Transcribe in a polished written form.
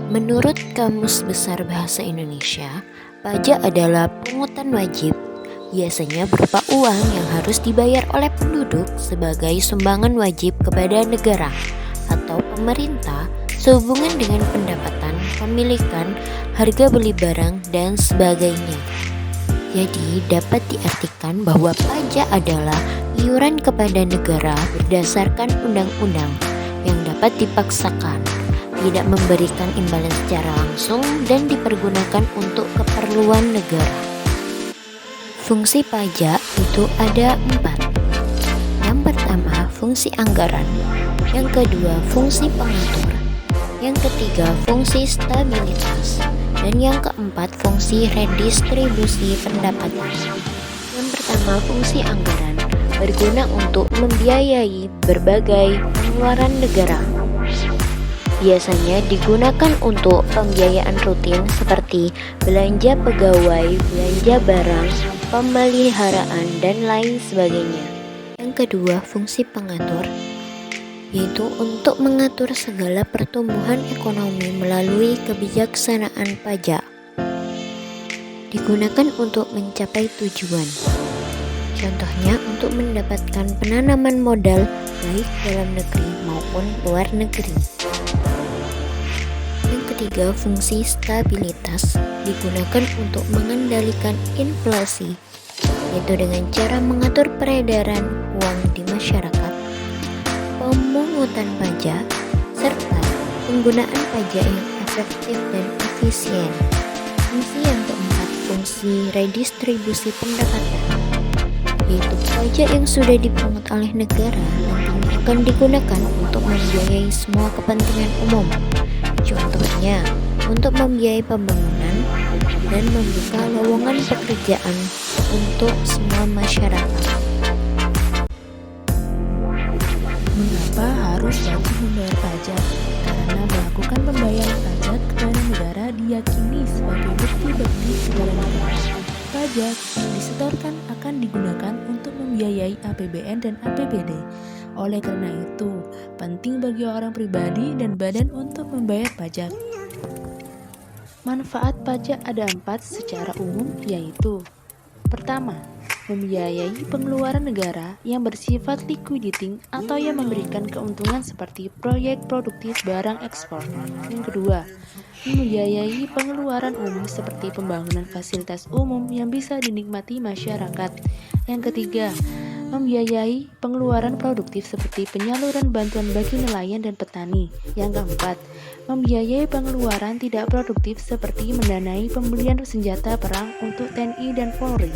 Menurut Kamus Besar Bahasa Indonesia, pajak adalah pungutan wajib, biasanya berupa uang yang harus dibayar oleh penduduk sebagai sumbangan wajib kepada negara atau pemerintah sehubungan dengan pendapatan, pemilikan, harga beli barang, dan sebagainya. Jadi dapat diartikan bahwa pajak adalah iuran kepada negara berdasarkan undang-undang yang dapat dipaksakan, tidak memberikan imbalan secara langsung, dan dipergunakan untuk keperluan negara. Fungsi pajak itu ada 4. Yang pertama, fungsi anggaran. Yang kedua, fungsi pengatur. Yang ketiga, fungsi stabilitas. Dan yang keempat, fungsi redistribusi pendapatan. Yang pertama, fungsi anggaran berguna untuk membiayai berbagai pengeluaran negara. Biasanya digunakan untuk pembiayaan rutin seperti belanja pegawai, belanja barang, pemeliharaan, dan lain sebagainya. Yang kedua, fungsi pengatur, yaitu untuk mengatur segala pertumbuhan ekonomi melalui kebijaksanaan pajak. Digunakan untuk mencapai tujuan. Contohnya untuk mendapatkan penanaman modal baik dalam negeri maupun luar negeri. Yang ketiga, fungsi stabilitas digunakan untuk mengendalikan inflasi, yaitu dengan cara mengatur peredaran uang di masyarakat, pemungutan pajak, serta penggunaan pajak yang efektif dan efisien. Fungsi yang keempat, fungsi redistribusi pendapatan, yaitu pajak yang sudah dipungut oleh negara nantinya akan digunakan untuk membiayai semua kepentingan umum. Contohnya, untuk membiayai pembangunan dan membuka lowongan pekerjaan untuk semua masyarakat. Mengapa harus wajib membayar pajak? Karena melakukan pembayaran pajak kepada negara diyakini sebagai bukti segala negara. Pajak yang disetorkan akan digunakan untuk membiayai APBN dan APBD. Oleh karena itu, penting bagi orang pribadi dan badan untuk membayar pajak. Manfaat pajak ada 4 secara umum, yaitu: pertama, membiayai pengeluaran negara yang bersifat liquidating atau yang memberikan keuntungan seperti proyek produktif barang ekspor. Yang kedua, membiayai pengeluaran umum seperti pembangunan fasilitas umum yang bisa dinikmati masyarakat. Yang ketiga, membiayai pengeluaran produktif seperti penyaluran bantuan bagi nelayan dan petani. Yang keempat, membiayai pengeluaran tidak produktif seperti mendanai pembelian senjata perang untuk TNI dan Polri.